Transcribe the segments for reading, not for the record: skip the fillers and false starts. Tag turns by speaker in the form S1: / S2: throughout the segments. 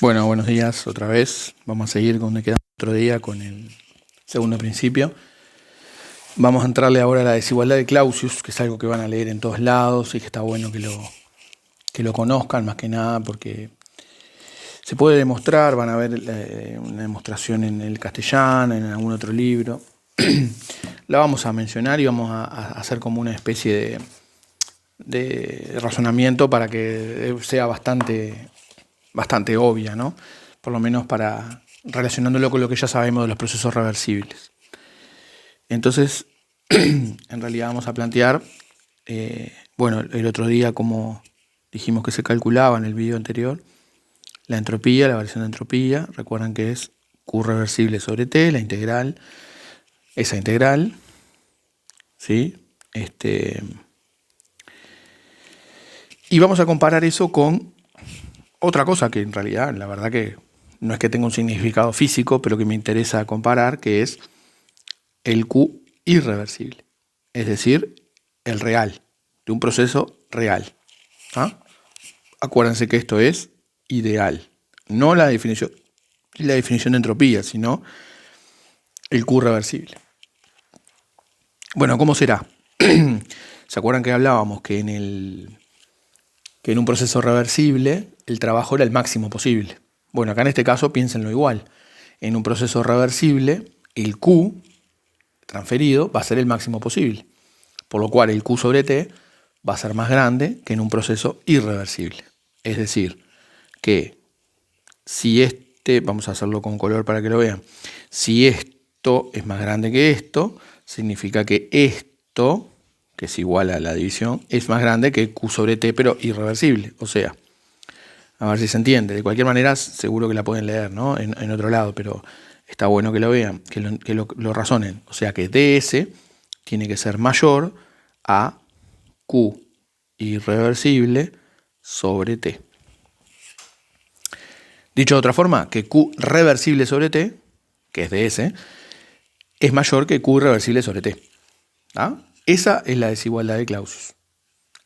S1: Bueno, buenos días otra vez. Vamos a seguir donde quedamos otro día con el segundo principio. Vamos a entrarle ahora a la desigualdad de Clausius, que es algo que van a leer en todos lados y que está bueno que lo conozcan más que nada porque se puede demostrar, van a ver una demostración en el castellano, en algún otro libro. La vamos a mencionar y vamos a hacer como una especie de razonamiento para que sea bastante obvia, ¿no? Por lo menos para relacionándolo con lo que ya sabemos de los procesos reversibles. Entonces, en realidad vamos a plantear, bueno, el otro día como dijimos que se calculaba en el video anterior, la entropía, la variación de entropía, recuerdan que es Q reversible sobre T, la integral, esa integral, ¿sí? Y vamos a comparar eso con otra cosa que en realidad, la verdad que no es que tenga un significado físico, pero que me interesa comparar, que es el Q irreversible, es decir, el real, de un proceso real. ¿Ah? Acuérdense que esto es ideal, no la definición de entropía, sino el Q reversible. Bueno, ¿cómo será? ¿Se acuerdan que hablábamos que en un proceso reversible el trabajo era el máximo posible? Bueno, acá en este caso piénsenlo igual. En un proceso reversible, el Q transferido va a ser el máximo posible, por lo cual el Q sobre T va a ser más grande que en un proceso irreversible. Es decir, que si vamos a hacerlo con color para que lo vean, si esto es más grande que esto, significa que esto, que es igual a la división, es más grande que Q sobre T, pero irreversible. O sea, a ver si se entiende. De cualquier manera, seguro que la pueden leer, ¿no? En otro lado, pero está bueno que lo vean, que lo razonen. O sea que ds tiene que ser mayor a Q irreversible sobre T. Dicho de otra forma, que Q reversible sobre T, que es ds, es mayor que Q reversible sobre T. ¿Ah? Esa es la desigualdad de Clausius.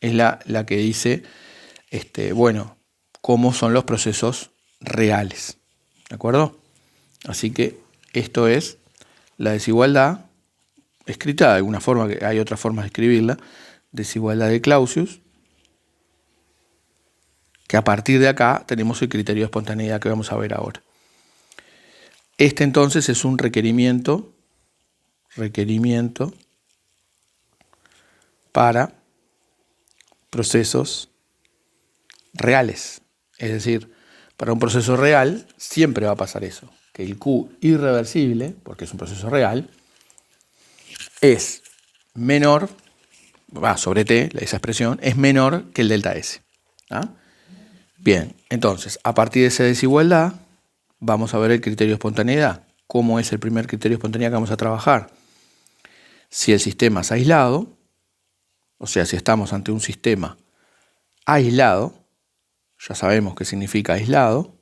S1: Es la que dice, bueno, cómo son los procesos reales. ¿De acuerdo? Así que esto es la desigualdad, escrita de alguna forma, que hay otras formas de escribirla, desigualdad de Clausius, que a partir de acá tenemos el criterio de espontaneidad que vamos a ver ahora. Este entonces es un requerimiento para procesos reales. Es decir, para un proceso real siempre va a pasar eso, que el Q irreversible, porque es un proceso real, es menor, sobre T, esa expresión, es menor que el delta S. ¿Ah? Bien, entonces, a partir de esa desigualdad, vamos a ver el criterio de espontaneidad. ¿Cómo es el primer criterio de espontaneidad que vamos a trabajar? Si el sistema es aislado, o sea, si estamos ante un sistema aislado, ya sabemos qué significa aislado,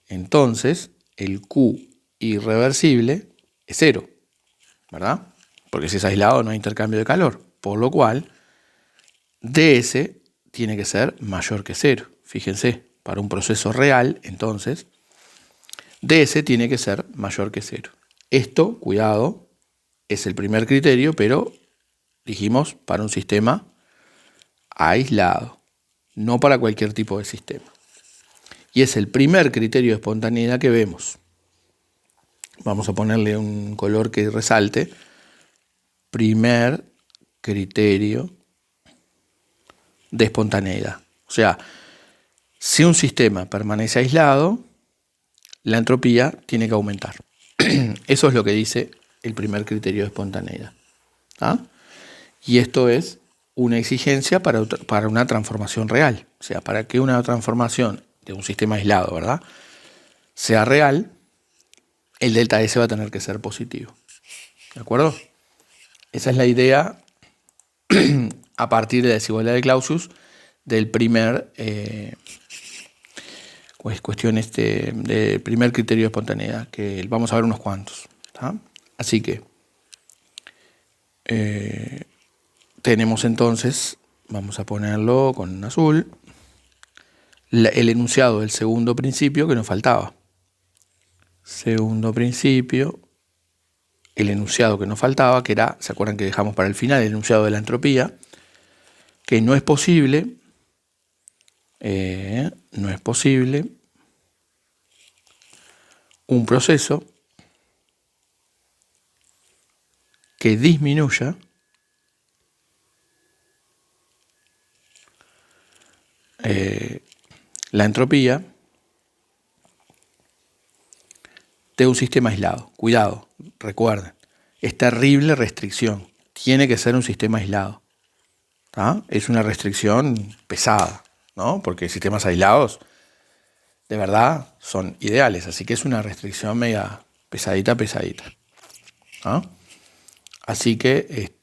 S1: entonces el Q irreversible es 0, ¿verdad? Porque si es aislado no hay intercambio de calor, por lo cual ds tiene que ser mayor que 0. Fíjense, para un proceso real, entonces, ds tiene que ser mayor que 0. Esto, cuidado, es el primer criterio, pero dijimos para un sistema aislado, no para cualquier tipo de sistema. Y es el primer criterio de espontaneidad que vemos. Vamos a ponerle un color que resalte. Primer criterio de espontaneidad. O sea, si un sistema permanece aislado, la entropía tiene que aumentar. Eso es lo que dice el primer criterio de espontaneidad. ¿Ah? Y esto es una exigencia para una transformación real. O sea, para que una transformación de un sistema aislado, ¿verdad?, sea real, el delta S va a tener que ser positivo. ¿De acuerdo? Esa es la idea a partir de la desigualdad de Clausius del primer del primer criterio de espontaneidad, que vamos a ver unos cuantos. ¿Tá? Así que tenemos entonces, vamos a ponerlo con azul, el enunciado del segundo principio que nos faltaba. Segundo principio, el enunciado que nos faltaba, que era, ¿se acuerdan que dejamos para el final el enunciado de la entropía? Que no es posible, un proceso que disminuya la entropía de un sistema aislado. Cuidado, recuerden, es terrible restricción. Tiene que ser un sistema aislado. ¿Ah? Es una restricción pesada, ¿no? Porque sistemas aislados, de verdad, son ideales. Así que es una restricción media pesadita. ¿Ah? Así que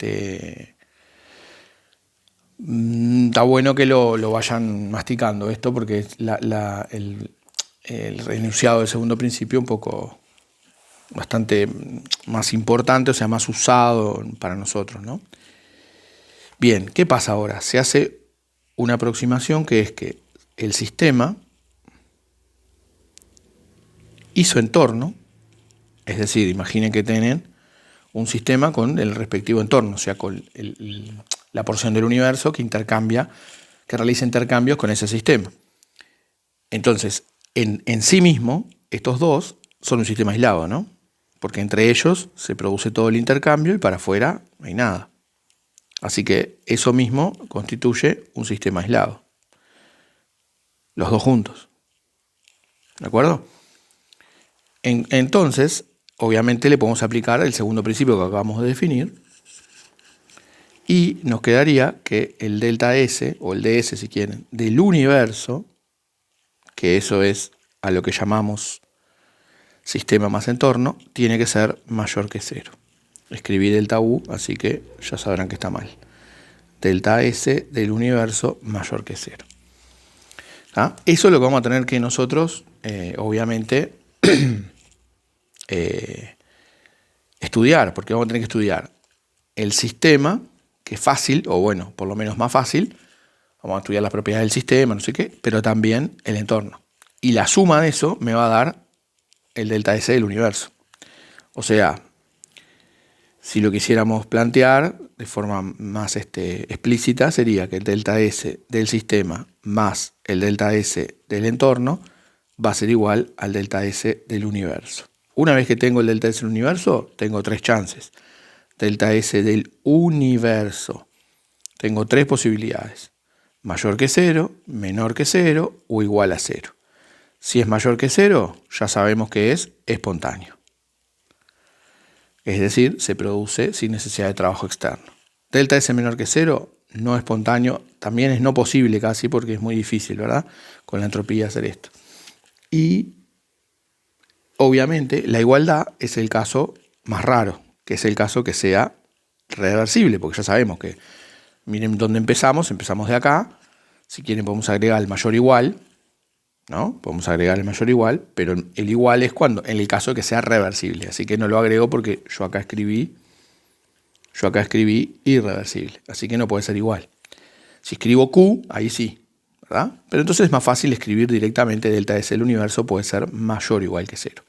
S1: está bueno que lo vayan masticando esto, porque es el enunciado del segundo principio un poco bastante más importante, o sea, más usado para nosotros, ¿no? Bien, ¿qué pasa ahora? Se hace una aproximación que es que el sistema y su entorno, es decir, imaginen que tienen un sistema con el respectivo entorno, o sea, con la porción del universo que realiza intercambios con ese sistema. Entonces, en sí mismo, estos dos son un sistema aislado, ¿no? Porque entre ellos se produce todo el intercambio y para afuera no hay nada. Así que eso mismo constituye un sistema aislado. Los dos juntos. ¿De acuerdo? Entonces, obviamente le podemos aplicar el segundo principio que acabamos de definir y nos quedaría que el delta S, o el ds si quieren, del universo, que eso es a lo que llamamos sistema más entorno, tiene que ser mayor que 0. Escribí delta U, así que ya sabrán que está mal. Delta S del universo mayor que 0. ¿Ah? Eso es lo que vamos a tener que nosotros, obviamente, estudiar, porque vamos a tener que estudiar el sistema, que es fácil, o bueno, por lo menos más fácil. Vamos a estudiar las propiedades del sistema, no sé qué, pero también el entorno. Y la suma de eso me va a dar el delta S del universo. O sea, si lo quisiéramos plantear de forma más explícita, sería que el delta S del sistema más el delta S del entorno va a ser igual al delta S del universo. Una vez que tengo el delta S del universo, tengo tres chances. Delta S del universo. Tengo tres posibilidades. Mayor que 0, menor que 0 o igual a 0. Si es mayor que 0, ya sabemos que es espontáneo. Es decir, se produce sin necesidad de trabajo externo. Delta S menor que 0, no espontáneo, también es no posible casi porque es muy difícil, ¿verdad? Con la entropía hacer esto. Y obviamente la igualdad es el caso más raro, que es el caso que sea reversible, porque ya sabemos que, miren dónde empezamos de acá. Si quieren podemos agregar el mayor igual, ¿no? Podemos agregar el mayor igual, pero el igual es cuando, en el caso de que sea reversible. Así que no lo agrego porque yo acá escribí irreversible. Así que no puede ser igual. Si escribo Q, ahí sí, ¿verdad? Pero entonces es más fácil escribir directamente delta S del universo, puede ser mayor o igual que 0.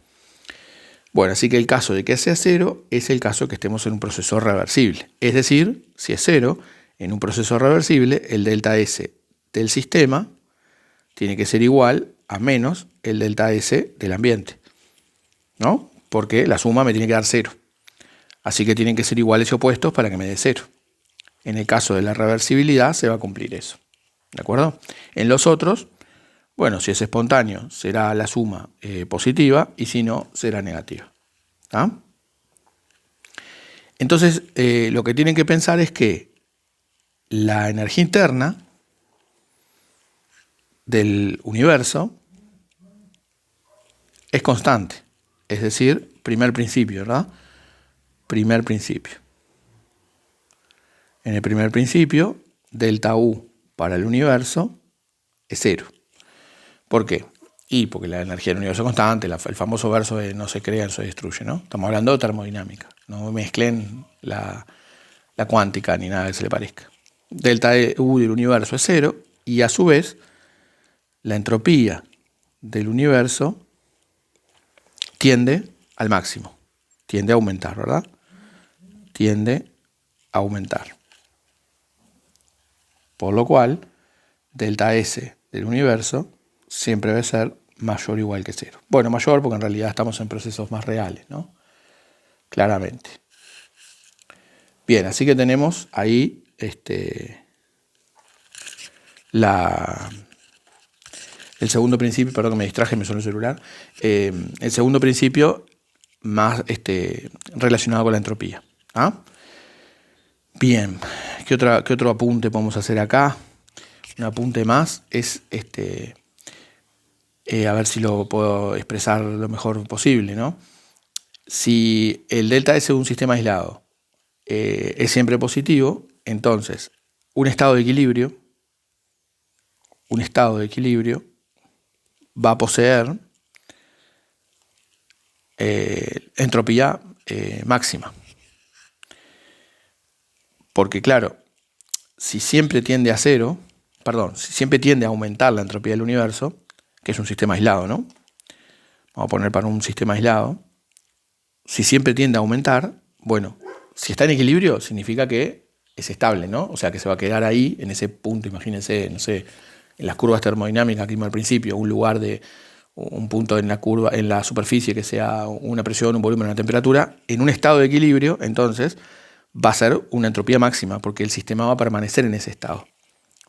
S1: Bueno, así que el caso de que sea 0 es el caso que estemos en un proceso reversible. Es decir, si es 0, en un proceso reversible, el delta S del sistema tiene que ser igual a menos el delta S del ambiente, ¿no? Porque la suma me tiene que dar 0. Así que tienen que ser iguales y opuestos para que me dé 0. En el caso de la reversibilidad se va a cumplir eso. ¿De acuerdo? En los otros, bueno, si es espontáneo será la suma positiva y si no será negativa. ¿Ah? Entonces, lo que tienen que pensar es que la energía interna del universo es constante. Es decir, primer principio, ¿verdad? Primer principio. En el primer principio, delta U para el universo es 0. ¿Por qué? Y porque la energía del universo es constante, el famoso verso de no se crea, no se destruye, ¿no? Estamos hablando de termodinámica. No mezclen la cuántica ni nada que se le parezca. Delta U del universo es 0 y a su vez la entropía del universo tiende al máximo, tiende a aumentar, ¿verdad? Tiende a aumentar. Por lo cual, delta S del universo siempre debe ser mayor o igual que 0. Bueno, mayor porque en realidad estamos en procesos más reales, ¿no? Claramente. Bien, así que tenemos ahí el segundo principio, perdón que me distraje, me sonó el celular. El segundo principio más relacionado con la entropía. ¿Ah? Bien, ¿qué otro apunte podemos hacer acá? Un apunte más es a ver si lo puedo expresar lo mejor posible, ¿no? Si el delta S de un sistema aislado es siempre positivo, entonces un estado de equilibrio va a poseer entropía máxima. Porque claro, si siempre tiende a cero, si siempre tiende a aumentar la entropía del universo, que es un sistema aislado, ¿no? Vamos a poner para un sistema aislado. Si siempre tiende a aumentar, bueno, si está en equilibrio, significa que es estable, ¿no? O sea, que se va a quedar ahí, en ese punto, imagínense, no sé, en las curvas termodinámicas que vimos al principio, un punto en la curva, en la superficie que sea una presión, un volumen, una temperatura, en un estado de equilibrio, entonces va a ser una entropía máxima, porque el sistema va a permanecer en ese estado,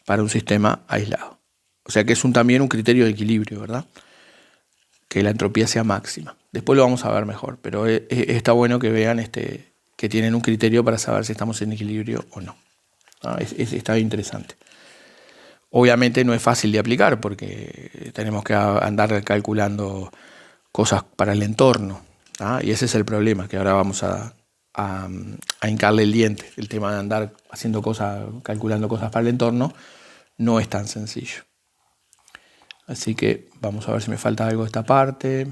S1: para un sistema aislado. O sea que es también un criterio de equilibrio, ¿verdad? Que la entropía sea máxima. Después lo vamos a ver mejor, pero está bueno que vean que tienen un criterio para saber si estamos en equilibrio o no. Está interesante. Obviamente no es fácil de aplicar porque tenemos que andar calculando cosas para el entorno. Y ese es el problema, que ahora vamos a hincarle el diente. El tema de andar haciendo calculando cosas para el entorno, no es tan sencillo. Así que vamos a ver si me falta algo de esta parte.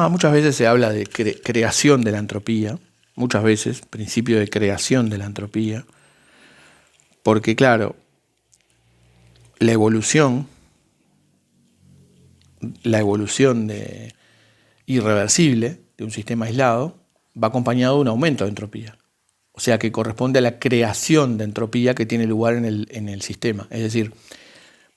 S1: Muchas veces se habla de creación de la entropía. Muchas veces, principio de creación de la entropía. Porque claro, la evolución irreversible de un sistema aislado va acompañado de un aumento de entropía. O sea que corresponde a la creación de entropía que tiene lugar en el sistema. Es decir,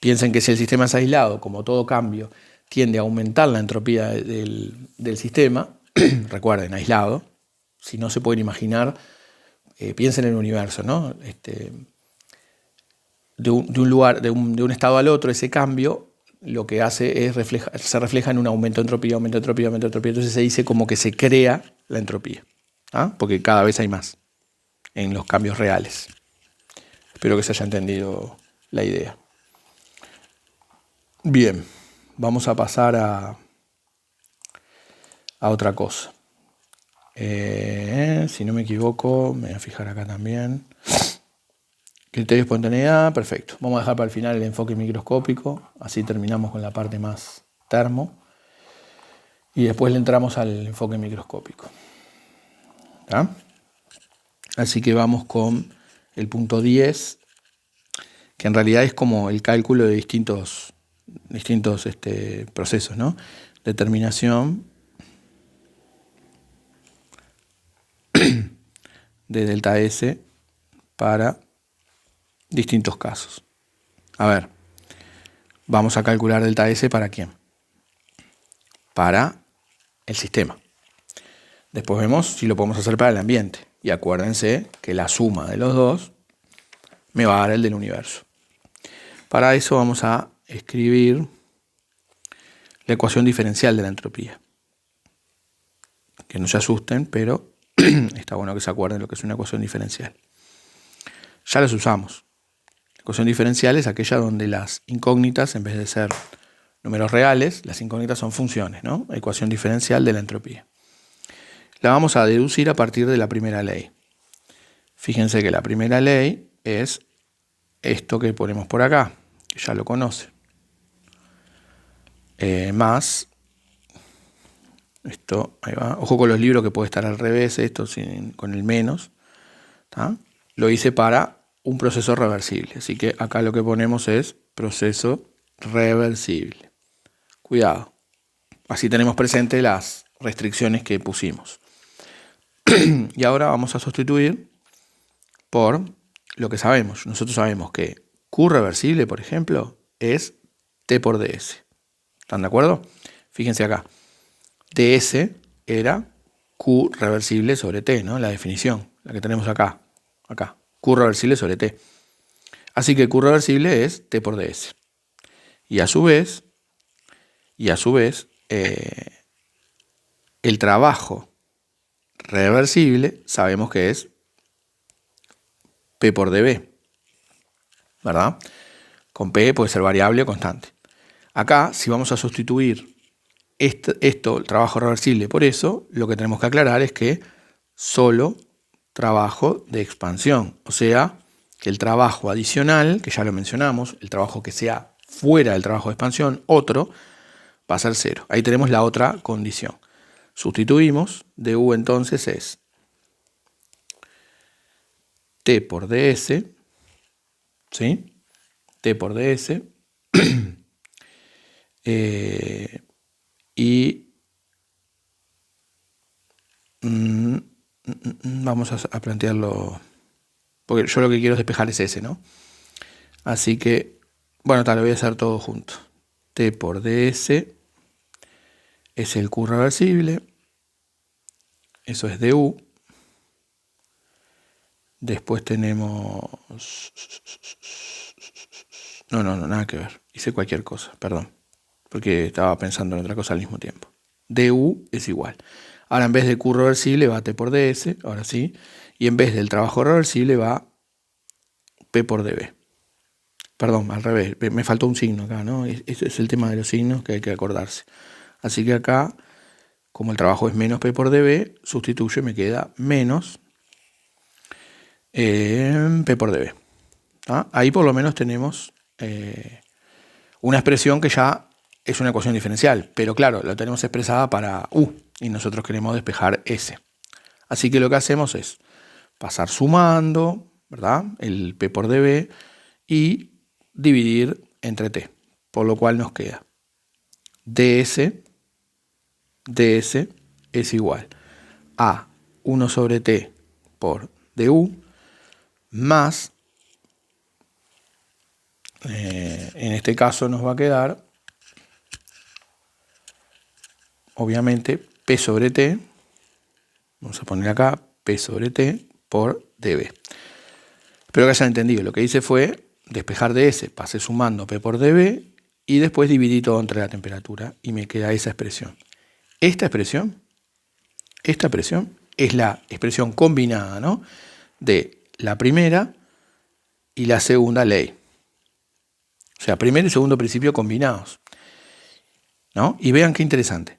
S1: piensen que si el sistema es aislado, como todo cambio, tiende a aumentar la entropía del sistema, recuerden, aislado, si no se pueden imaginar, piensen en el universo, ¿no? De un estado al otro, ese cambio lo que hace es se refleja en un aumento de entropía, entonces se dice como que se crea la entropía, porque cada vez hay más en los cambios reales. Espero que se haya entendido la idea. Bien, vamos a pasar a otra cosa. Si no me equivoco, me voy a fijar acá también. Criterios de espontaneidad, perfecto. Vamos a dejar para el final el enfoque microscópico, así terminamos con la parte más termo. Y después le entramos al enfoque microscópico. ¿Está? Así que vamos con el punto 10, que en realidad es como el cálculo de distintos procesos, ¿no? Determinación de delta S para distintos casos. A ver, vamos a calcular delta S para quién. Para el sistema. Después vemos si lo podemos hacer para el ambiente. Y acuérdense que la suma de los dos me va a dar el del universo. Para eso vamos a escribir la ecuación diferencial de la entropía. Que no se asusten, pero está bueno que se acuerden lo que es una ecuación diferencial. Ya las usamos. La ecuación diferencial es aquella donde las incógnitas, en vez de ser números reales, las incógnitas son funciones, ¿no? Ecuación diferencial de la entropía. La vamos a deducir a partir de la primera ley. Fíjense que la primera ley es esto que ponemos por acá, que ya lo conocen. Más esto, ahí va. Ojo con los libros que puede estar al revés, esto con el menos. ¿Tá? Lo hice para un proceso reversible. Así que acá lo que ponemos es proceso reversible. Cuidado. Así tenemos presente las restricciones que pusimos. Y ahora vamos a sustituir por lo que sabemos. Nosotros sabemos que Q reversible, por ejemplo, es T por ds. ¿Están de acuerdo? Fíjense acá. ds era Q reversible sobre T, ¿no? La definición, la que tenemos acá. Acá. Q reversible sobre T. Así que Q reversible es T por ds. Y a su vez, el trabajo reversible sabemos que es P por dB, ¿verdad? Con P puede ser variable o constante. Acá, si vamos a sustituir esto, el trabajo reversible, por eso, lo que tenemos que aclarar es que solo trabajo de expansión, o sea, que el trabajo adicional, que ya lo mencionamos, el trabajo que sea fuera del trabajo de expansión, otro, va a ser 0. Ahí tenemos la otra condición. Sustituimos, du entonces es T por ds, ¿sí? T por ds, y vamos a plantearlo, porque yo lo que quiero es despejar es ese, ¿no? Así que, bueno, lo voy a hacer todo junto. T por ds es el Q reversible, eso es du. Después tenemos... No, nada que ver. Hice cualquier cosa, perdón. Porque estaba pensando en otra cosa al mismo tiempo. du es igual. Ahora en vez de Q reversible va T por ds, ahora sí. Y en vez del trabajo reversible va P por dB. Perdón, al revés. Me faltó un signo acá, ¿no? Ese es el tema de los signos que hay que acordarse. Así que acá, como el trabajo es menos P por dB, sustituyo y me queda menos P por dB. ¿Ah? Ahí por lo menos tenemos una expresión que ya es una ecuación diferencial, pero claro, la tenemos expresada para U y nosotros queremos despejar S. Así que lo que hacemos es pasar sumando, ¿verdad? El P por dB y dividir entre T, por lo cual nos queda ds es igual a 1 sobre T por du más, en este caso nos va a quedar, obviamente, P sobre T, vamos a poner acá P sobre T por dB. Espero que hayan entendido, lo que hice fue despejar ds, pasé sumando P por dB y después dividí todo entre la temperatura y me queda esa expresión. Esta expresión es la expresión combinada, ¿no?, de la primera y la segunda ley. O sea, primer y segundo principio combinados, ¿no? Y vean qué interesante.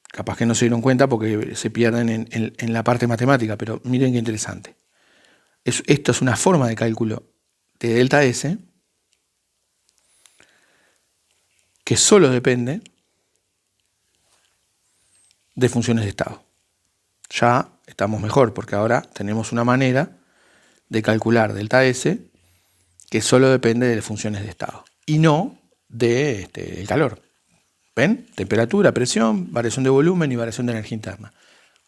S1: Capaz que no se dieron cuenta porque se pierden en la parte matemática, pero miren qué interesante. Esto es una forma de cálculo de delta S que solo depende de funciones de estado. Ya estamos mejor porque ahora tenemos una manera de calcular delta S que solo depende de funciones de estado y no del calor. ¿Ven? Temperatura, presión, variación de volumen y variación de energía interna.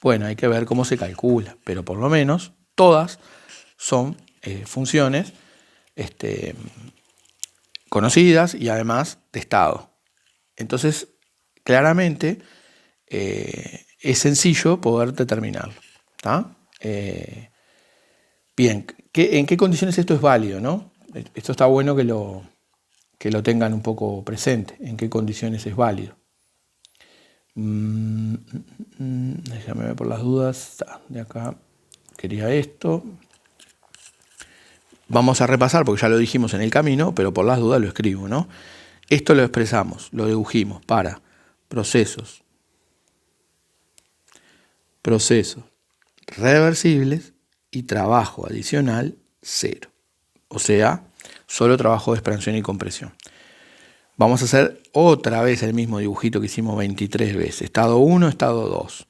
S1: Bueno, hay que ver cómo se calcula, pero por lo menos todas son funciones conocidas y además de estado. Entonces, claramente es sencillo poder determinarlo. ¿Tá? Bien, ¿en qué condiciones esto es válido, no? Esto está bueno que lo tengan un poco presente. ¿En qué condiciones es válido? Déjame ver por las dudas. De acá quería esto. Vamos a repasar porque ya lo dijimos en el camino, pero por las dudas lo escribo, ¿no? Esto lo expresamos, lo dedujimos para procesos reversibles y trabajo adicional 0. O sea, solo trabajo de expansión y compresión. Vamos a hacer otra vez el mismo dibujito que hicimos 23 veces. Estado 1, estado 2.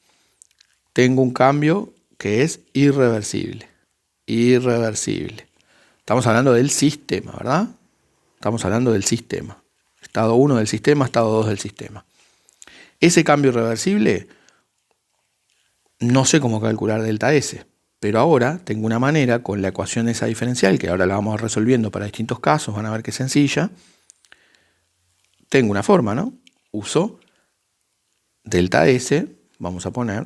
S1: Tengo un cambio que es irreversible. Irreversible. Estamos hablando del sistema, ¿verdad? Estamos hablando del sistema. Estado 1 del sistema, estado 2 del sistema. Ese cambio irreversible, no sé cómo calcular delta S, pero ahora tengo una manera con la ecuación esa diferencial, que ahora la vamos resolviendo para distintos casos, van a ver que es sencilla. Tengo una forma, ¿no? Uso delta S, vamos a poner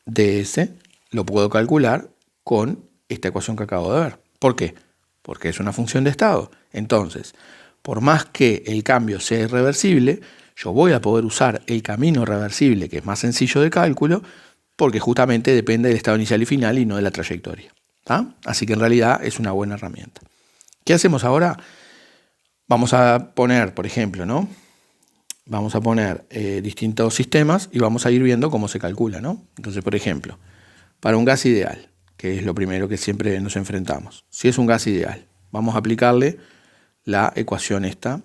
S1: ds, lo puedo calcular con esta ecuación que acabo de ver. ¿Por qué? Porque es una función de estado. Entonces, por más que el cambio sea irreversible, yo voy a poder usar el camino reversible, que es más sencillo de cálculo, porque justamente depende del estado inicial y final y no de la trayectoria. ¿Tá? Así que en realidad es una buena herramienta. ¿Qué hacemos ahora? Vamos a poner, por ejemplo, ¿no? Vamos a poner distintos sistemas y vamos a ir viendo cómo se calcula, ¿no? Entonces, por ejemplo, para un gas ideal, que es lo primero que siempre nos enfrentamos. Si es un gas ideal, vamos a aplicarle la ecuación esta,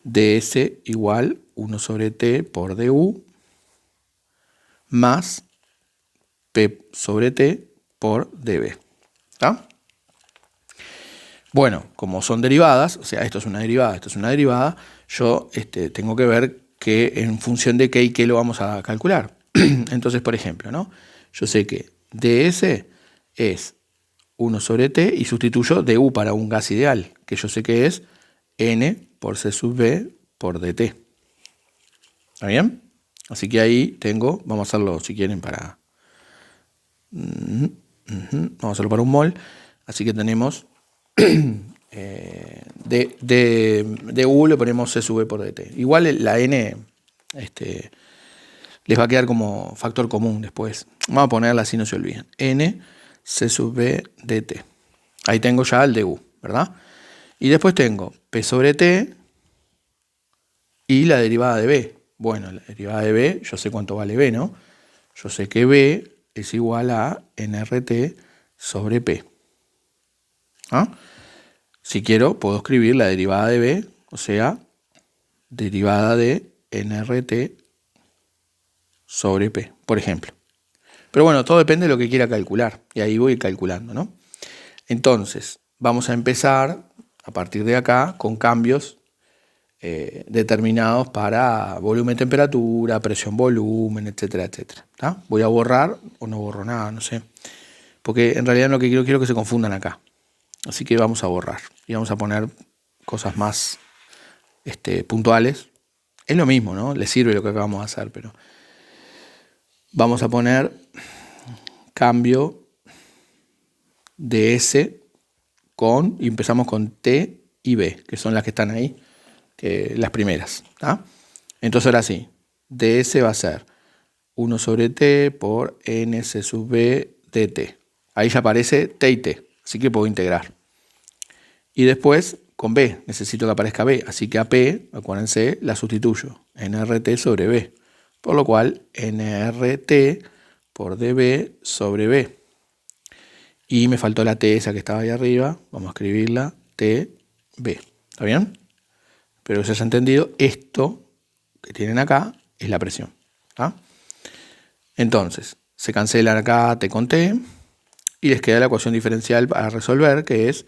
S1: ds igual 1 sobre t por du más p sobre t por db. ¿Está? Bueno, como son derivadas, o sea, esto es una derivada, esto es una derivada, yo tengo que ver que en función de qué y qué lo vamos a calcular. Entonces, por ejemplo, ¿no? Yo sé que ds es 1 sobre t y sustituyo du para un gas ideal, que yo sé que es n por c sub b por dt. ¿Está bien? Así que ahí tengo, vamos a hacerlo si quieren para... Vamos a hacerlo para un mol. Así que tenemos de U le ponemos C sub B por dt. Igual la N les va a quedar como factor común después. Vamos a ponerla así no se olviden. N C sub B dt. Ahí tengo ya el de U, ¿verdad? Y después tengo P sobre T y la derivada de B. Bueno, la derivada de B, yo sé cuánto vale B, ¿no? Yo sé que B es igual a nRT sobre P. ¿Ah? Si quiero, puedo escribir la derivada de B, o sea, derivada de nRT sobre P, por ejemplo. Pero bueno, todo depende de lo que quiera calcular, y ahí voy calculando, ¿no? Entonces, vamos a empezar, a partir de acá, con cambios determinados para volumen, temperatura, presión, volumen, etcétera, etcétera. ¿Tá? Voy a borrar o no borro nada, no sé. Porque en realidad lo que quiero que se confundan acá. Así que vamos a borrar y vamos a poner cosas más puntuales. Es lo mismo, ¿no? Les sirve lo que acabamos de hacer, pero vamos a poner cambio de S con, y empezamos con T y B, que son las que están ahí, las primeras. ¿Tá? Entonces ahora sí, ds va a ser 1 sobre t por nc sub b dt. Ahí ya aparece t y t, así que puedo integrar. Y después con b, necesito que aparezca b, así que a p, acuérdense, la sustituyo, nrt sobre b. Por lo cual, nrt por db sobre b. Y me faltó la t esa que estaba ahí arriba, vamos a escribirla, tb. ¿Está bien? Pero si se ha entendido, esto que tienen acá es la presión. ¿Tá? Entonces, se cancelan acá t con t y les queda la ecuación diferencial para resolver, que es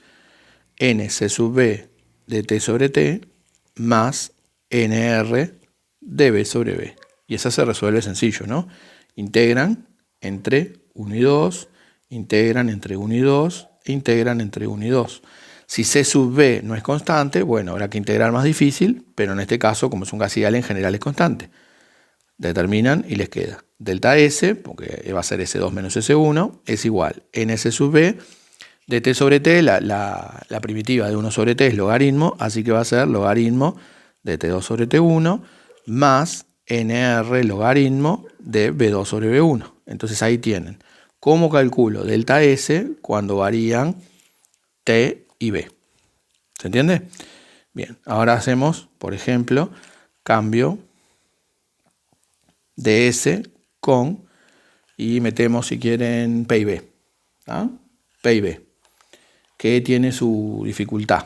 S1: nc sub b de t sobre t más nr de b sobre b. Y esa se resuelve sencillo, ¿no? Integran entre 1 y 2, integran entre 1 y 2, e integran entre 1 y 2. Si C sub B no es constante, bueno, habrá que integrar más difícil, pero en este caso, como es un gas ideal, en general es constante. Determinan y les queda delta S, porque va a ser S2 menos S1, es igual NS sub B de T sobre T, la primitiva de 1 sobre T es logaritmo, así que va a ser logaritmo de T2 sobre T1 más NR logaritmo de B2 sobre B1. Entonces ahí tienen cómo calculo delta S cuando varían T y B. ¿Se entiende? Bien, ahora hacemos, por ejemplo, cambio de S con, y metemos si quieren P y B. ¿Ah? P y B, que tiene su dificultad.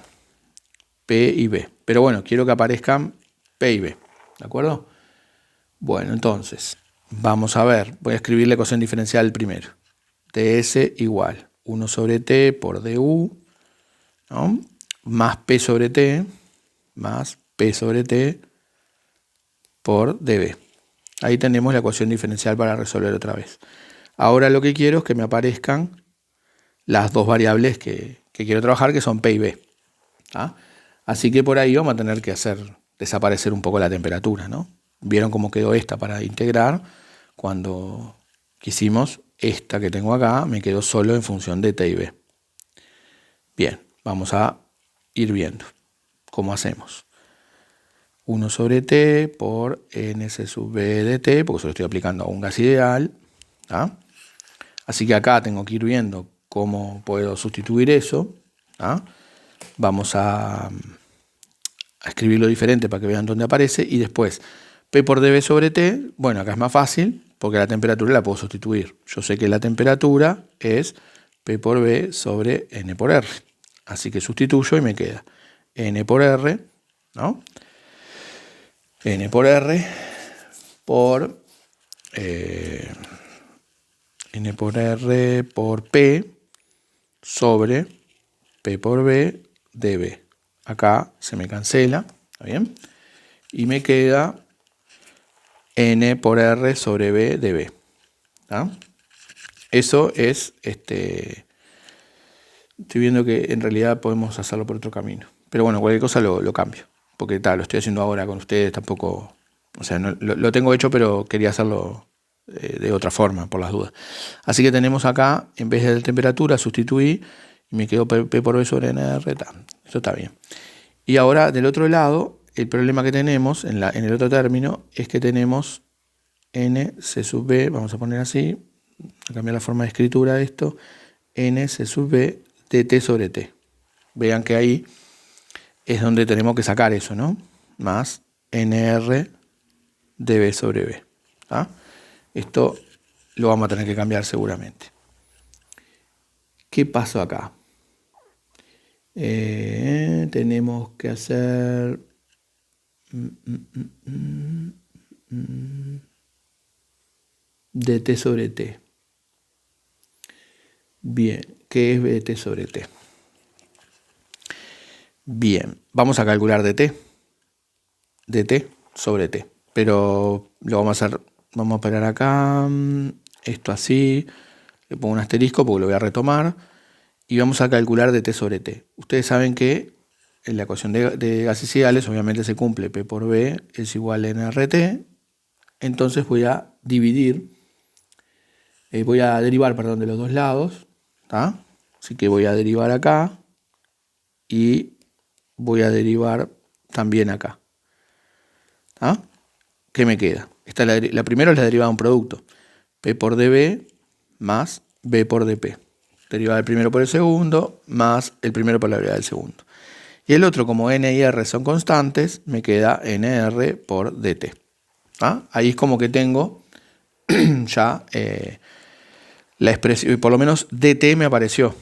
S1: P y B. Pero bueno, quiero que aparezcan P y B. ¿De acuerdo? Bueno, entonces, vamos a ver. Voy a escribir la ecuación diferencial primero. ds igual 1 sobre t por du, ¿no? Más p sobre t por db. Ahí tenemos la ecuación diferencial para resolver otra vez. Ahora lo que quiero es que me aparezcan las dos variables que quiero trabajar, que son p y b. ¿Ah? Así que por ahí vamos a tener que hacer desaparecer un poco la temperatura, ¿no? Vieron cómo quedó esta para integrar. Cuando quisimos esta que tengo acá, me quedó solo en función de t y b. Bien, vamos a ir viendo cómo hacemos. 1 sobre t por ns sub b de t, porque se lo estoy aplicando a un gas ideal. ¿Ah? Así que acá tengo que ir viendo cómo puedo sustituir eso. ¿Ah? Vamos a escribirlo diferente para que vean dónde aparece. Y después, P por dB sobre T. Bueno, acá es más fácil porque la temperatura la puedo sustituir. Yo sé que la temperatura es P por B sobre N por R. Así que sustituyo y me queda N por R, ¿no? N por R por N por R por P sobre P por B dB. Acá se me cancela, ¿está bien? Y me queda N por R sobre B dB. ¿Tá? Eso es, estoy viendo que en realidad podemos hacerlo por otro camino. Pero bueno, cualquier cosa lo cambio. Porque tal, lo estoy haciendo ahora con ustedes, tampoco, o sea, no, lo tengo hecho, pero quería hacerlo de otra forma, por las dudas. Así que tenemos acá, en vez de la temperatura, sustituí y me quedó P por B sobre NR. Esto está bien. Y ahora, del otro lado, el problema que tenemos en el otro término es que tenemos N C sub B, vamos a poner así, a cambiar la forma de escritura de esto, N C sub B de T sobre T. Vean que ahí es donde tenemos que sacar eso, ¿no? Más NR de B sobre B. ¿Ah? Esto lo vamos a tener que cambiar seguramente. ¿Qué pasó acá? Tenemos que hacer dt sobre t. Bien, ¿qué es dt sobre t? Bien, vamos a calcular dt sobre t, pero lo vamos a hacer, vamos a operar acá, esto así, le pongo un asterisco porque lo voy a retomar, y vamos a calcular dt sobre t. Ustedes saben que en la ecuación de gases ideales obviamente se cumple P por B es igual a nRT, entonces voy a dividir, voy a derivar, perdón, de los dos lados, ¿tá? Así que voy a derivar acá y voy a derivar también acá. ¿Tá? ¿Qué me queda? La primera es la derivada de un producto. P por dB más B por dP. Derivada del primero por el segundo más el primero por la derivada del segundo. Y el otro, como N y R son constantes, me queda NR por dt. ¿Ah? Ahí es como que tengo ya la expresión, por lo menos dt me apareció,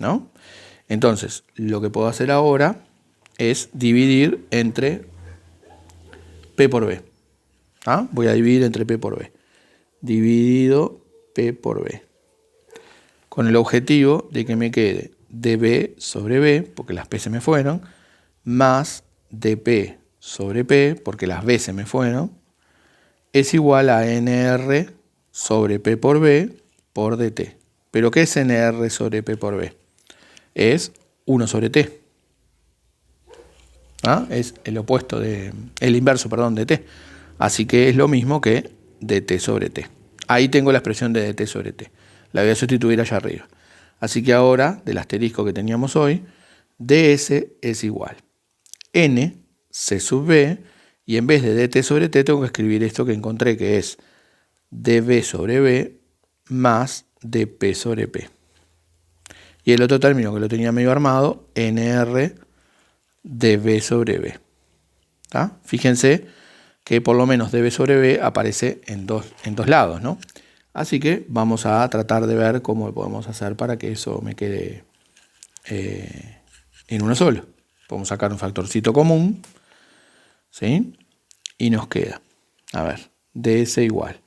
S1: ¿no? Entonces, lo que puedo hacer ahora es dividir entre P por B. ¿Ah? Voy a dividir entre P por B. Dividido P por B. Con el objetivo de que me quede dB sobre B, porque las P se me fueron, más dP sobre P, porque las B se me fueron, es igual a NR sobre P por B por dt. ¿Pero qué es NR sobre P por B? Es 1 sobre T. ¿Ah? Es el opuesto el inverso, perdón, de T. Así que es lo mismo que dt sobre T. Ahí tengo la expresión de dt sobre T. La voy a sustituir allá arriba. Así que ahora, del asterisco que teníamos hoy, ds es igual n c sub b, y en vez de dt sobre t tengo que escribir esto que encontré, que es db sobre b más dp sobre p. Y el otro término que lo tenía medio armado, nr db sobre b. ¿Tá? Fíjense que por lo menos db sobre b aparece en dos lados, ¿no? Así que vamos a tratar de ver cómo podemos hacer para que eso me quede en uno solo. Podemos sacar un factorcito común, ¿sí? Y nos queda, a ver, ds igual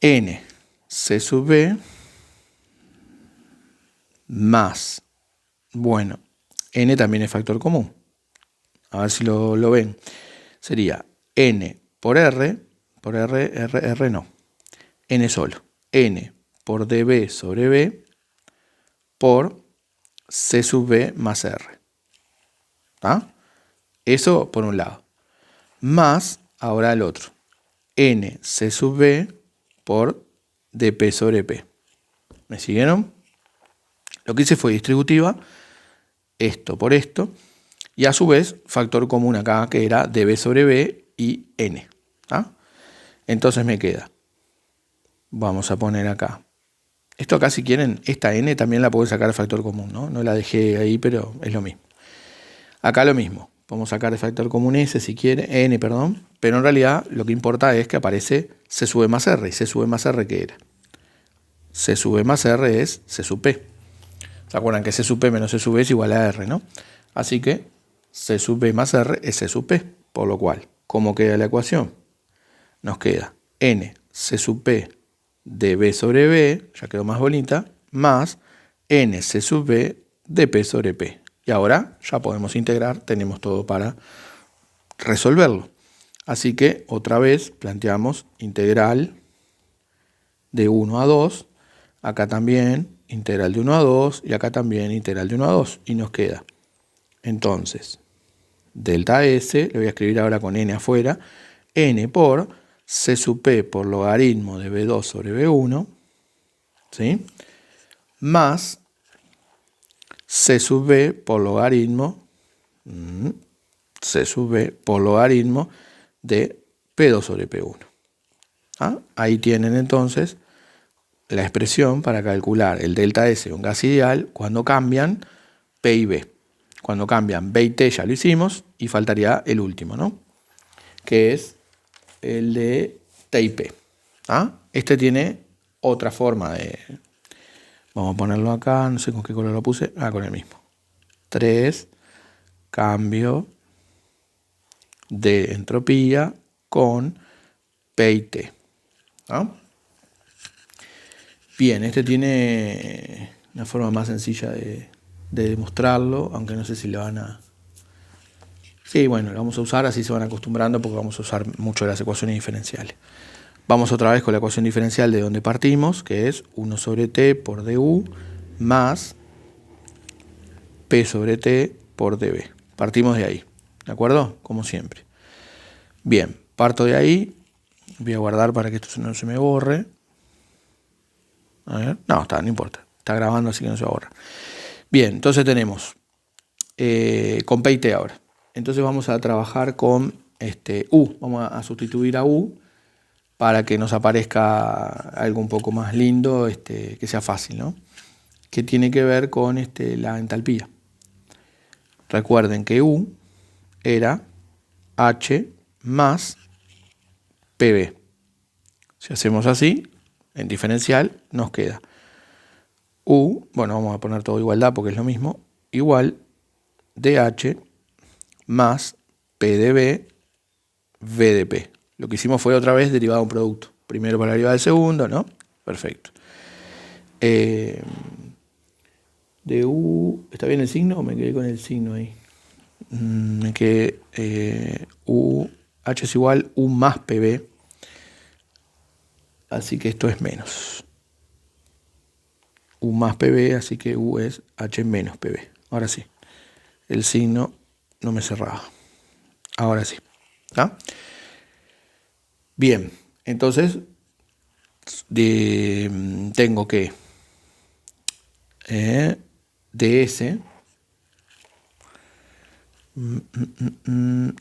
S1: n c sub b más, bueno, n también es factor común. A ver si lo ven. Sería n por r no. N solo. N por db sobre b por c sub b más r. ¿Ah? Eso por un lado. Más, ahora el otro. N c sub b por dp sobre p. ¿Me siguieron? Lo que hice fue distributiva, esto por esto, y a su vez factor común acá que era db sobre b y n. ¿Ah? Entonces me queda, vamos a poner acá, esto acá si quieren, esta n también la puedo sacar de factor común, ¿no? No la dejé ahí, pero es lo mismo. Acá lo mismo, podemos sacar de factor común s si quiere, n, perdón, pero en realidad lo que importa es que aparece c sub b más r, y c sub b más r ¿qué era? C sub b más r es c sub p. ¿Se acuerdan que c sub p menos c sub b es igual a r, no? Así que c sub b más r es c sub p, por lo cual, ¿cómo queda la ecuación? Nos queda n c sub p de b sobre b, ya quedó más bonita, más n c sub b de p sobre p. Y ahora ya podemos integrar, tenemos todo para resolverlo. Así que otra vez planteamos integral de 1 a 2, acá también integral de 1 a 2 y acá también integral de 1 a 2. Y nos queda, entonces, delta S, lo voy a escribir ahora con n afuera, n por c sub p por logaritmo de b2 sobre b1, ¿sí? Más c sub b por logaritmo, c sub b por logaritmo de p2 sobre p1. ¿Ah? Ahí tienen entonces la expresión para calcular el delta S de un gas ideal cuando cambian P y B. Cuando cambian B y T ya lo hicimos y faltaría el último, ¿no? Que es el de T y P. ¿Ah? Este tiene otra forma de... Vamos a ponerlo acá, no sé con qué color lo puse. Ah, con el mismo. 3, cambio de entropía con P y T. ¿Ah? Bien, este tiene una forma más sencilla de demostrarlo, aunque no sé si lo van a... Sí, bueno, lo vamos a usar, así se van acostumbrando porque vamos a usar mucho las ecuaciones diferenciales. Vamos otra vez con la ecuación diferencial de donde partimos, que es 1 sobre t por du más p sobre t por db. Partimos de ahí, ¿de acuerdo? Como siempre. Bien, parto de ahí, voy a guardar para que esto no se me borre. A ver, no importa, está grabando así que no se va a borrar. Bien, entonces tenemos con P y T ahora. Entonces vamos a trabajar con U, vamos a sustituir a U para que nos aparezca algo un poco más lindo, que sea fácil, ¿no? Que tiene que ver con la entalpía. Recuerden que U era H más PB. Si hacemos así, en diferencial nos queda U, bueno, vamos a poner todo igualdad porque es lo mismo, igual DH más P de B, V de P. Lo que hicimos fue otra vez derivado de un producto. Primero para la derivada del segundo, ¿no? Perfecto. De U, ¿está bien el signo o me quedé con el signo ahí? Me quedé U, H es igual U más PB. Así que esto es menos. U más PB, así que U es H menos PB. Ahora sí. El signo no me cerraba. Ahora sí. ¿Ah? Bien, entonces tengo que ds,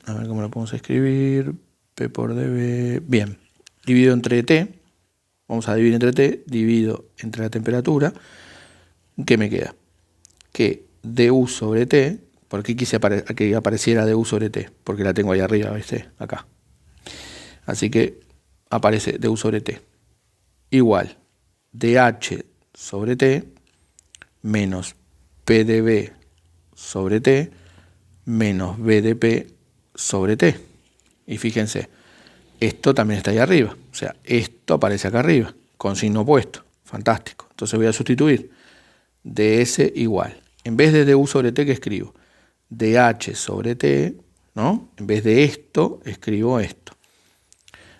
S1: a ver cómo lo podemos escribir, P por dB, bien, dividido entre T, vamos a dividir entre T, divido entre la temperatura, ¿qué me queda? Que du sobre T, ¿por qué quise que apareciera du sobre T? Porque la tengo ahí arriba, ¿viste? Acá. Así que aparece du sobre T igual dH sobre T menos P de B sobre T menos B de P sobre T. Y fíjense, esto también está ahí arriba. O sea, esto aparece acá arriba, con signo opuesto. Fantástico. Entonces voy a sustituir ds igual. En vez de du sobre t, ¿qué escribo? dh sobre t, ¿no? En vez de esto, escribo esto.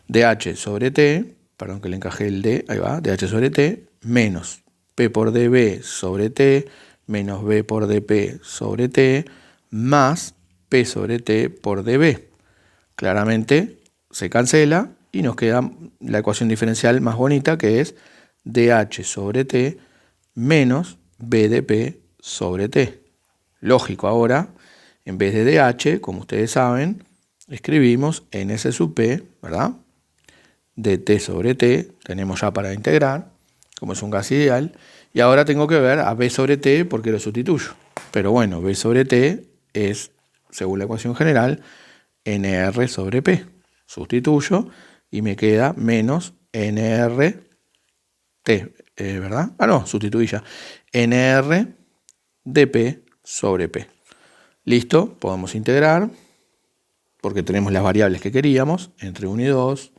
S1: dh sobre t, perdón que le encajé el d, ahí va, dh sobre t, menos p por db sobre t, menos b por dp sobre t, más p sobre t por db. Claramente se cancela y nos queda la ecuación diferencial más bonita, que es dh sobre t menos b de p sobre t. Lógico, ahora, en vez de dh, como ustedes saben, escribimos ns sub p, ¿verdad? dt sobre t, tenemos ya para integrar, como es un gas ideal, y ahora tengo que ver a b sobre t porque lo sustituyo. Pero bueno, b sobre t es, según la ecuación general, nr sobre p. Sustituyo y me queda menos nr t, ¿verdad? Ah, no, sustituí ya. nr dp sobre p. Listo, podemos integrar, porque tenemos las variables que queríamos, entre 1 y 2,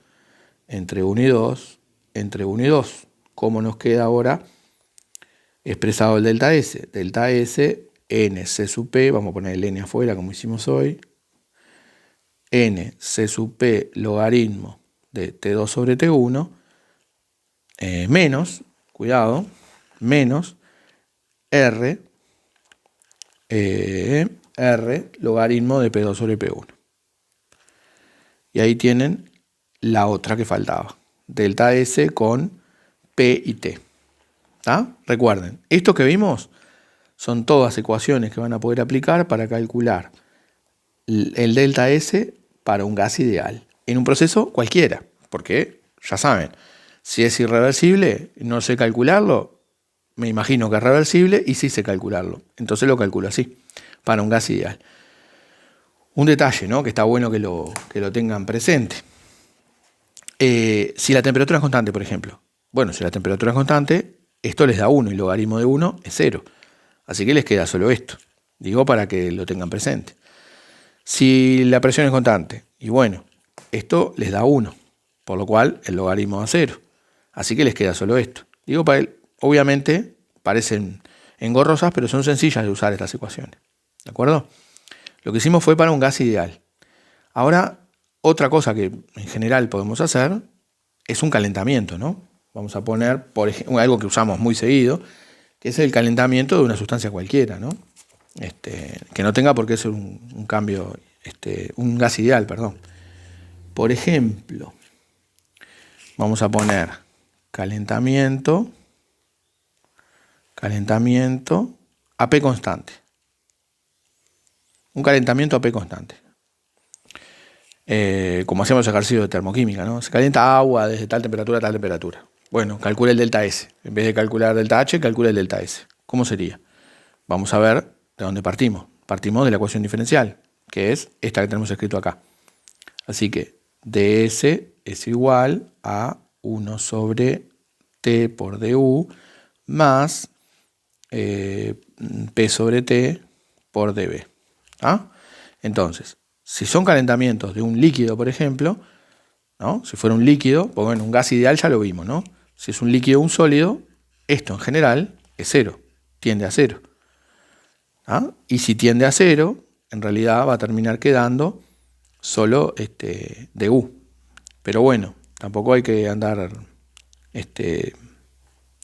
S1: entre 1 y 2, entre 1 y 2. ¿Cómo nos queda ahora expresado el delta S? Delta S, n c sub p, vamos a poner el n afuera como hicimos hoy, n c sub p logaritmo de t2 sobre t1, menos, cuidado, menos r, r logaritmo de p2 sobre p1. Y ahí tienen la otra que faltaba, delta S con P y T. ¿Tá? Recuerden, esto que vimos son todas ecuaciones que van a poder aplicar para calcular el delta S para un gas ideal, en un proceso cualquiera, porque ya saben, si es irreversible, no sé calcularlo, me imagino que es reversible y sí sé calcularlo, entonces lo calculo así, para un gas ideal. Un detalle, ¿no?, que está bueno que lo tengan presente. Si la temperatura es constante, por ejemplo. Bueno, si la temperatura es constante, esto les da 1 y logaritmo de 1 es 0. Así que les queda solo esto. Digo para que lo tengan presente. Si la presión es constante, y bueno, esto les da 1, por lo cual el logaritmo da 0. Así que les queda solo esto. Digo para él, obviamente parecen engorrosas, pero son sencillas de usar estas ecuaciones. ¿De acuerdo? Lo que hicimos fue para un gas ideal. Ahora, otra cosa que en general podemos hacer es un calentamiento, ¿no? Vamos a poner, por ejemplo, algo que usamos muy seguido, que es el calentamiento de una sustancia cualquiera, ¿no? Que no tenga por qué ser un cambio, un gas ideal, perdón. Por ejemplo, vamos a poner calentamiento a P constante. Un calentamiento a P constante. Como hacemos ejercicio de termoquímica, ¿no? Se calienta agua desde tal temperatura a tal temperatura. Bueno, calcula el delta S. En vez de calcular delta H, calcula el delta S. ¿Cómo sería? Vamos a ver de dónde partimos. Partimos de la ecuación diferencial, que es esta que tenemos escrito acá. Así que ds es igual a 1 sobre t por du más p sobre t por db. ¿Ah? Entonces, si son calentamientos de un líquido, por ejemplo, ¿no? Si fuera un líquido, pues bueno, un gas ideal ya lo vimos, ¿no? Si es un líquido o un sólido, esto en general es 0, tiende a 0. ¿Ah? Y si tiende a 0, en realidad va a terminar quedando solo du. Pero bueno, tampoco hay que andar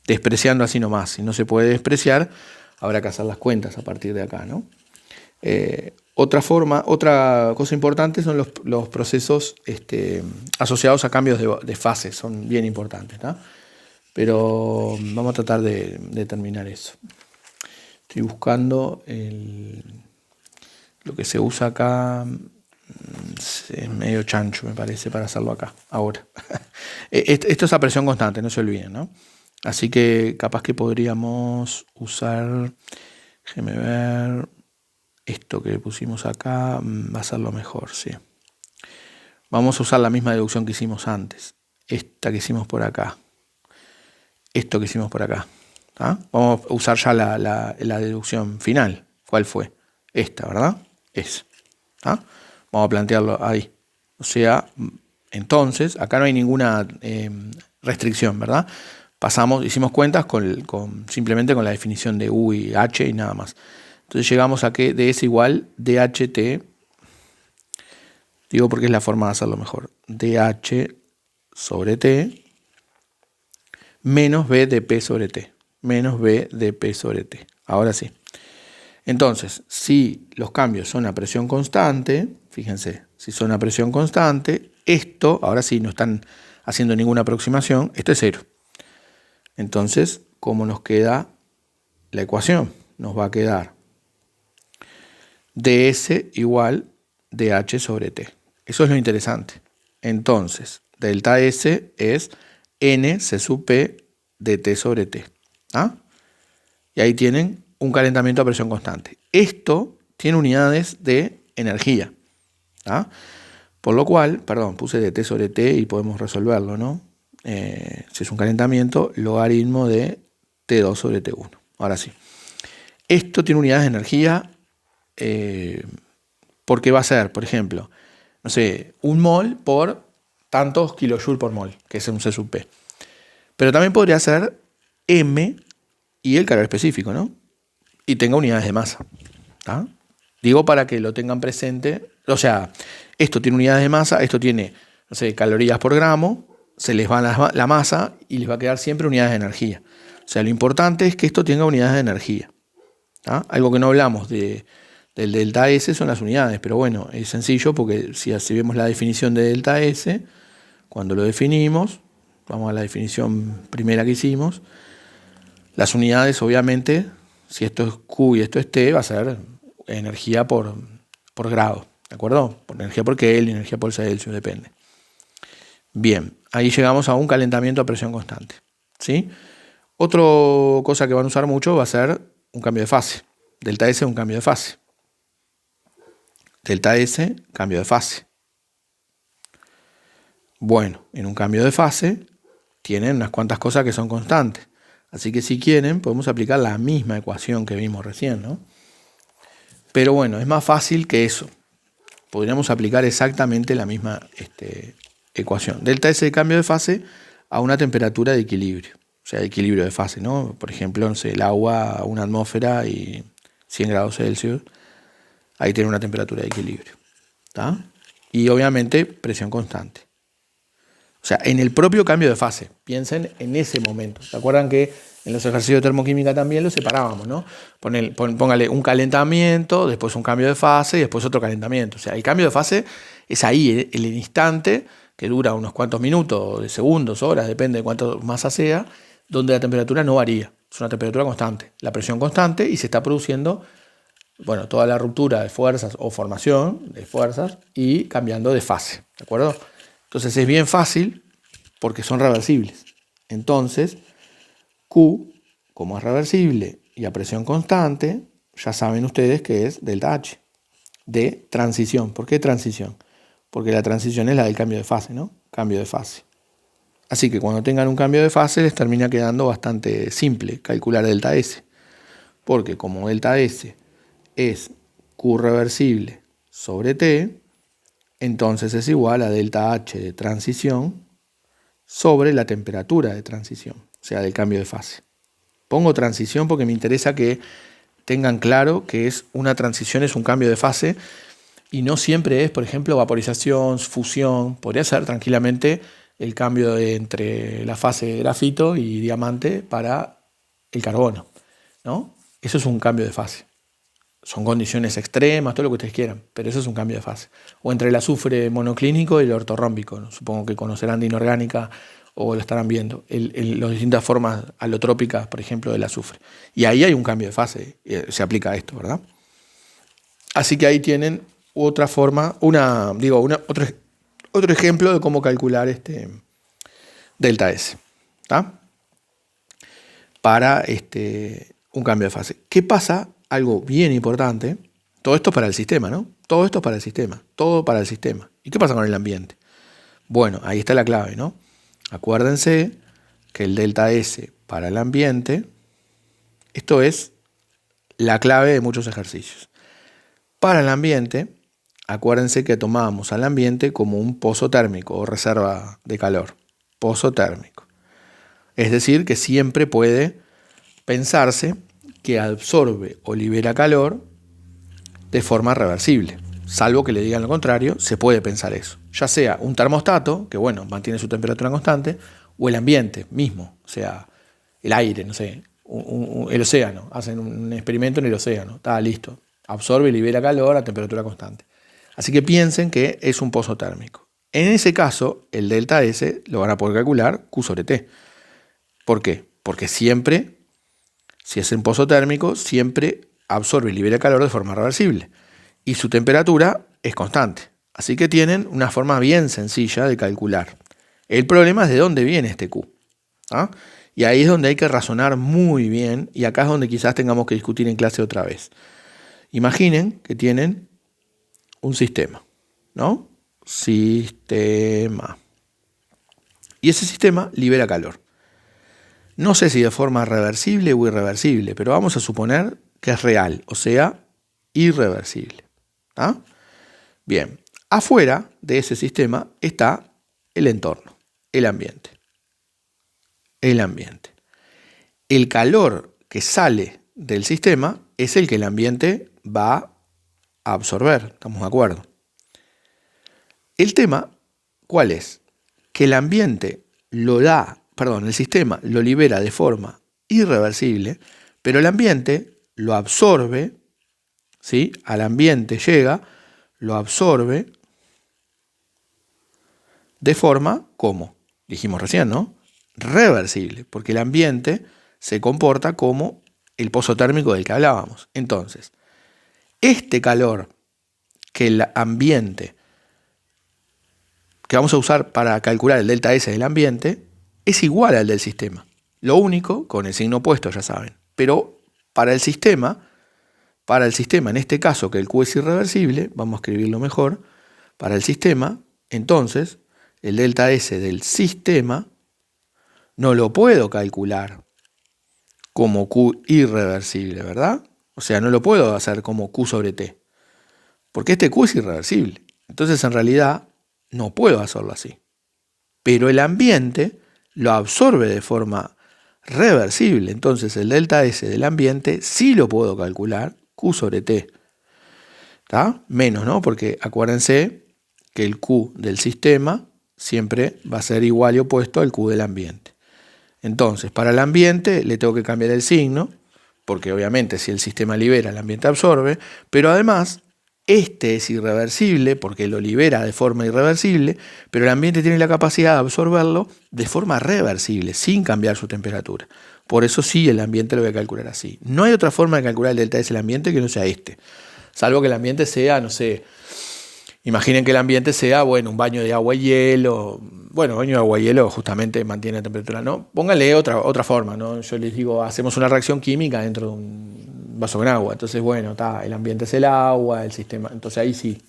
S1: despreciando así nomás. Si no se puede despreciar, habrá que hacer las cuentas a partir de acá, ¿no? Otra cosa importante son los procesos asociados a cambios de fase, son bien importantes, ¿no? Pero vamos a tratar de terminar eso. Estoy buscando lo que se usa acá, es medio chancho me parece para hacerlo acá, ahora. Esto es a presión constante, no se olviden, ¿no? Así que capaz que podríamos usar, déjeme ver, esto que pusimos acá va a ser lo mejor, sí. Vamos a usar la misma deducción que hicimos antes, esta que hicimos por acá, esto que hicimos por acá. ¿Ah? Vamos a usar ya la deducción final. ¿Cuál fue? Esta, ¿verdad? Es. ¿Ah? Vamos a plantearlo ahí. O sea, entonces, acá no hay ninguna restricción, ¿verdad? hicimos cuentas simplemente con la definición de U y H y nada más. Entonces llegamos a que ds igual dht, digo porque es la forma de hacerlo mejor, dh sobre t menos b de p sobre t, menos b de p sobre t. Ahora sí. Entonces, si los cambios son a presión constante, fíjense, si son a presión constante, esto, ahora sí no están haciendo ninguna aproximación, esto es 0. Entonces, ¿cómo nos queda la ecuación? Nos va a quedar ds igual dh sobre t. Eso es lo interesante. Entonces, delta S es n c sub p de t sobre t. ¿Ah? Y ahí tienen un calentamiento a presión constante. Esto tiene unidades de energía. ¿Ah? Por lo cual, perdón, puse de t sobre t y podemos resolverlo, ¿no? Si es un calentamiento, logaritmo de T2 sobre T1. Ahora sí. Esto tiene unidades de energía porque va a ser, por ejemplo, no sé, 1 mol por tantos kilojoules por mol, que es un C sub P. Pero también podría ser M y el calor específico, ¿no? Y tenga unidades de masa. ¿Ah? Digo para que lo tengan presente. O sea, esto tiene unidades de masa, esto tiene, no sé, calorías por gramo, se les va la masa y les va a quedar siempre unidades de energía. O sea, lo importante es que esto tenga unidades de energía. ¿Ah? Algo que no hablamos del delta S son las unidades, pero bueno, es sencillo porque si así vemos la definición de delta S, cuando lo definimos, vamos a la definición primera que hicimos, las unidades obviamente, si esto es Q y esto es T, va a ser energía por grado, ¿de acuerdo? Por energía por Kelvin, energía por Celsius, depende. Bien, ahí llegamos a un calentamiento a presión constante, ¿sí? Otra cosa que van a usar mucho va a ser un cambio de fase. Delta S es un cambio de fase. Delta S, cambio de fase. Bueno, en un cambio de fase tienen unas cuantas cosas que son constantes. Así que si quieren, podemos aplicar la misma ecuación que vimos recién, ¿no? Pero bueno, es más fácil que eso. Podríamos aplicar exactamente la misma ecuación. Delta S de cambio de fase a una temperatura de equilibrio. O sea, de equilibrio de fase, ¿no? Por ejemplo, no sé, el agua a una atmósfera y 100 grados Celsius. Ahí tiene una temperatura de equilibrio. ¿Tá? Y obviamente presión constante. O sea, en el propio cambio de fase. Piensen en ese momento. ¿Se acuerdan que en los ejercicios de termoquímica también los separábamos, ¿no? Póngale un calentamiento, después un cambio de fase y después otro calentamiento. O sea, el cambio de fase es ahí, el instante, que dura unos cuantos minutos, de segundos, horas, depende de cuánto masa sea, donde la temperatura no varía. Es una temperatura constante. La presión constante y se está produciendo, bueno, toda la ruptura de fuerzas o formación de fuerzas y cambiando de fase. ¿De acuerdo? Entonces es bien fácil porque son reversibles. Entonces, Q, como es reversible y a presión constante, ya saben ustedes que es delta H, de transición. ¿Por qué transición? Porque la transición es la del cambio de fase, ¿no? Cambio de fase. Así que cuando tengan un cambio de fase les termina quedando bastante simple calcular delta S. Porque como delta S es Q reversible sobre T, entonces es igual a delta H de transición sobre la temperatura de transición, o sea, del cambio de fase. Pongo transición porque me interesa que tengan claro que es una transición, es un cambio de fase, y no siempre es, por ejemplo, vaporización, fusión. Podría ser tranquilamente el cambio entre la fase de grafito y diamante para el carbono, ¿no? Eso es un cambio de fase. Son condiciones extremas, todo lo que ustedes quieran, pero eso es un cambio de fase. O entre el azufre monoclínico y el ortorrómbico, ¿no? Supongo que conocerán de inorgánica o lo estarán viendo, las distintas formas alotrópicas, por ejemplo, del azufre. Y ahí hay un cambio de fase, se aplica a esto, ¿verdad? Así que ahí tienen otra forma, otro ejemplo de cómo calcular delta S, ¿tá? Para un cambio de fase. ¿Qué pasa? Algo bien importante, todo esto es para el sistema, ¿no? Todo esto es para el sistema, todo para el sistema. ¿Y qué pasa con el ambiente? Bueno, ahí está la clave, ¿no? Acuérdense que el delta S para el ambiente, esto es la clave de muchos ejercicios. Para el ambiente, acuérdense que tomamos al ambiente como un pozo térmico o reserva de calor. Pozo térmico. Es decir, que siempre puede pensarse que absorbe o libera calor de forma reversible. Salvo que le digan lo contrario, se puede pensar eso. Ya sea un termostato, que bueno, mantiene su temperatura constante, o el ambiente mismo, o sea, el aire, no sé, el océano. Hacen un experimento en el océano, está listo. Absorbe y libera calor a temperatura constante. Así que piensen que es un pozo térmico. En ese caso, el delta S lo van a poder calcular Q sobre T. ¿Por qué? Porque siempre, si es un pozo térmico, siempre absorbe y libera calor de forma reversible. Y su temperatura es constante. Así que tienen una forma bien sencilla de calcular. El problema es de dónde viene este Q. ¿Ah? Y ahí es donde hay que razonar muy bien, y acá es donde quizás tengamos que discutir en clase otra vez. Imaginen que tienen un sistema, ¿no? Sistema. Y ese sistema libera calor. No sé si de forma reversible o irreversible, pero vamos a suponer que es real, o sea, irreversible. ¿Ah? Bien, afuera de ese sistema está el entorno, el ambiente. El ambiente. El calor que sale del sistema es el que el ambiente va a absorber, ¿estamos de acuerdo? El tema, ¿cuál es? Que el ambiente el sistema lo libera de forma irreversible, pero el ambiente lo absorbe, ¿sí? Al ambiente llega, lo absorbe de forma, ¿cómo? Dijimos recién, ¿no? Reversible, porque el ambiente se comporta como el pozo térmico del que hablábamos. Entonces, este calor que el ambiente, que vamos a usar para calcular el delta S del ambiente, es igual al del sistema. Lo único, con el signo opuesto, ya saben. Pero para el sistema, en este caso que el Q es irreversible, vamos a escribirlo mejor, para el sistema, entonces, el delta S del sistema no lo puedo calcular como Q irreversible, ¿verdad? O sea, no lo puedo hacer como Q sobre T, porque este Q es irreversible. Entonces, en realidad, no puedo hacerlo así. Pero el ambiente lo absorbe de forma reversible. Entonces, el delta S del ambiente sí lo puedo calcular Q sobre T. ¿Está? Menos, ¿no? Porque acuérdense que el Q del sistema siempre va a ser igual y opuesto al Q del ambiente. Entonces, para el ambiente le tengo que cambiar el signo, porque obviamente si el sistema libera, el ambiente absorbe, pero además este es irreversible porque lo libera de forma irreversible, pero el ambiente tiene la capacidad de absorberlo de forma reversible, sin cambiar su temperatura. Por eso sí, el ambiente lo voy a calcular así. No hay otra forma de calcular el delta S del ambiente que no sea este. Salvo que el ambiente sea, no sé, imaginen que el ambiente sea, bueno, un baño de agua y hielo. Bueno, baño de agua y hielo justamente mantiene la temperatura, ¿no? Pónganle otra forma, ¿no? Yo les digo, hacemos una reacción química dentro de un vaso con agua. Entonces, bueno, el ambiente es el agua, el sistema, entonces ahí sí.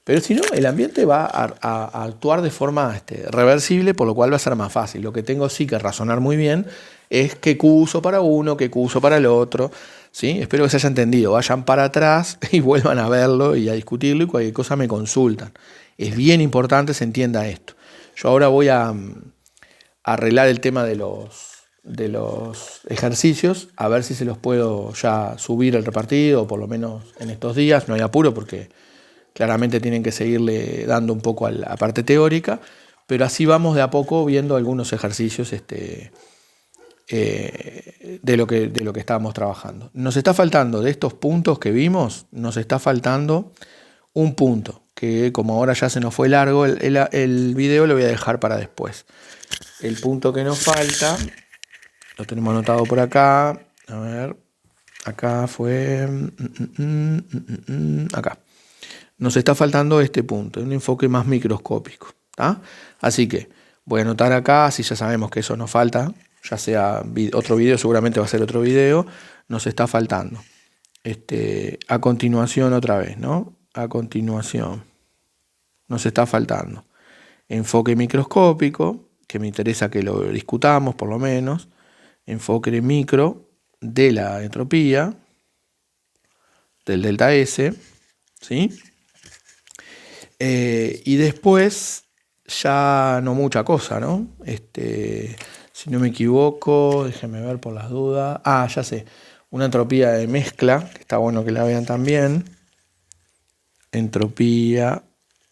S1: Pero si no, el ambiente va a actuar de forma reversible, por lo cual va a ser más fácil. Lo que tengo sí que razonar muy bien es qué Q uso para uno, qué Q uso para el otro. ¿Sí? Espero que se haya entendido. Vayan para atrás y vuelvan a verlo y a discutirlo y cualquier cosa me consultan. Es bien importante que se entienda esto. Yo ahora voy a arreglar el tema de los ejercicios, a ver si se los puedo ya subir al repartido, por lo menos en estos días. No hay apuro porque claramente tienen que seguirle dando un poco a la parte teórica, pero así vamos de a poco viendo algunos ejercicios de lo que estábamos trabajando. Nos está faltando, de estos puntos que vimos, nos está faltando un punto, que como ahora ya se nos fue largo, el video lo voy a dejar para después. El punto que nos falta, lo tenemos anotado por acá, a ver, acá fue, acá. Nos está faltando este punto, un enfoque más microscópico. ¿Tá? Así que voy a anotar acá, si ya sabemos que eso nos falta, ya sea otro video, seguramente va a ser otro video, nos está faltando. A continuación otra vez, ¿no? A continuación nos está faltando enfoque microscópico, que me interesa que lo discutamos por lo menos, enfoque micro de la entropía, del delta S, ¿sí? Y después ya no mucha cosa, ¿no? Si no me equivoco, déjenme ver por las dudas. Ah, ya sé. Una entropía de mezcla, que está bueno que la vean también. Entropía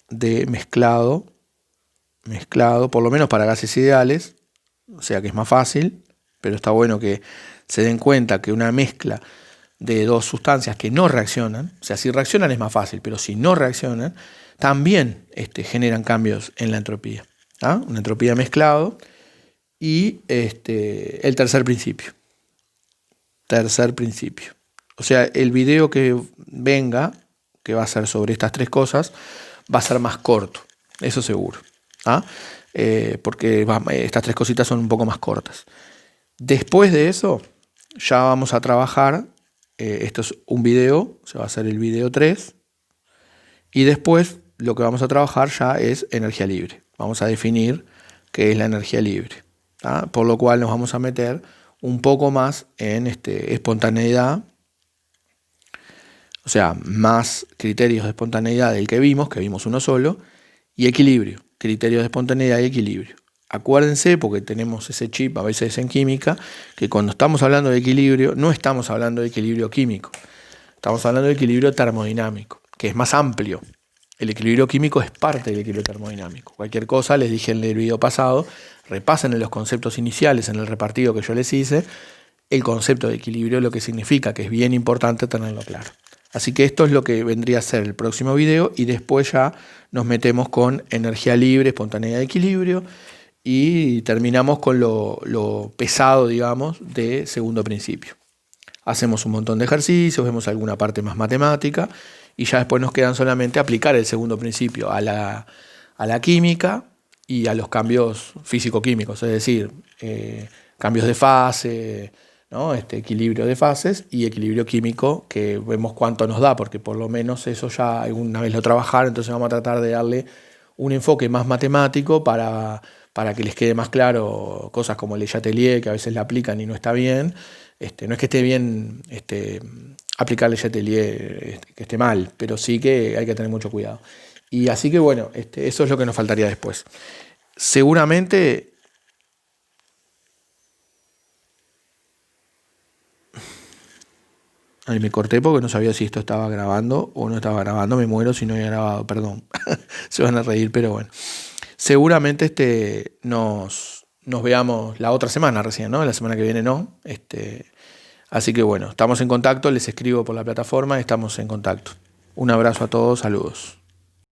S1: de mezclado, por lo menos para gases ideales, o sea que es más fácil, pero está bueno que se den cuenta que una mezcla de dos sustancias que no reaccionan, o sea, si reaccionan es más fácil, pero si no reaccionan, también generan cambios en la entropía. Una entropía de mezclado y el tercer principio. O sea, el video que venga, que va a ser sobre estas tres cosas, va a ser más corto, eso seguro. Porque estas tres cositas son un poco más cortas. Después de eso, ya vamos a trabajar, esto es un video, se va a hacer el video 3, y después lo que vamos a trabajar ya es energía libre. Vamos a definir qué es la energía libre. Por lo cual nos vamos a meter un poco más en espontaneidad, o sea, más criterios de espontaneidad del que vimos uno solo, y equilibrio, criterios de espontaneidad y equilibrio. Acuérdense, porque tenemos ese chip a veces en química, que cuando estamos hablando de equilibrio, no estamos hablando de equilibrio químico, estamos hablando de equilibrio termodinámico, que es más amplio. El equilibrio químico es parte del equilibrio termodinámico. Cualquier cosa, les dije en el video pasado, repasen en los conceptos iniciales, en el repartido que yo les hice, el concepto de equilibrio, lo que significa, que es bien importante tenerlo claro. Así que esto es lo que vendría a ser el próximo video y después ya nos metemos con energía libre, espontaneidad y equilibrio y terminamos con lo pesado, digamos, de segundo principio. Hacemos un montón de ejercicios, vemos alguna parte más matemática y ya después nos quedan solamente aplicar el segundo principio a la química y a los cambios físico-químicos, es decir, cambios de fase, ¿no? Equilibrio de fases y equilibrio químico, que vemos cuánto nos da, porque por lo menos eso ya alguna vez lo trabajaron, entonces vamos a tratar de darle un enfoque más matemático para que les quede más claro cosas como el Letelier, que a veces la aplican y no está bien. No es que esté bien aplicar el Letelier, que esté mal, pero sí que hay que tener mucho cuidado. Y así que bueno, eso es lo que nos faltaría después. Seguramente... Ahí me corté porque no sabía si esto estaba grabando o no estaba grabando. Me muero si no había grabado, perdón. Se van a reír, pero bueno. Seguramente nos veamos la otra semana recién, ¿no? La semana que viene no. Así que bueno, estamos en contacto. Les escribo por la plataforma, estamos en contacto. Un abrazo a todos, saludos.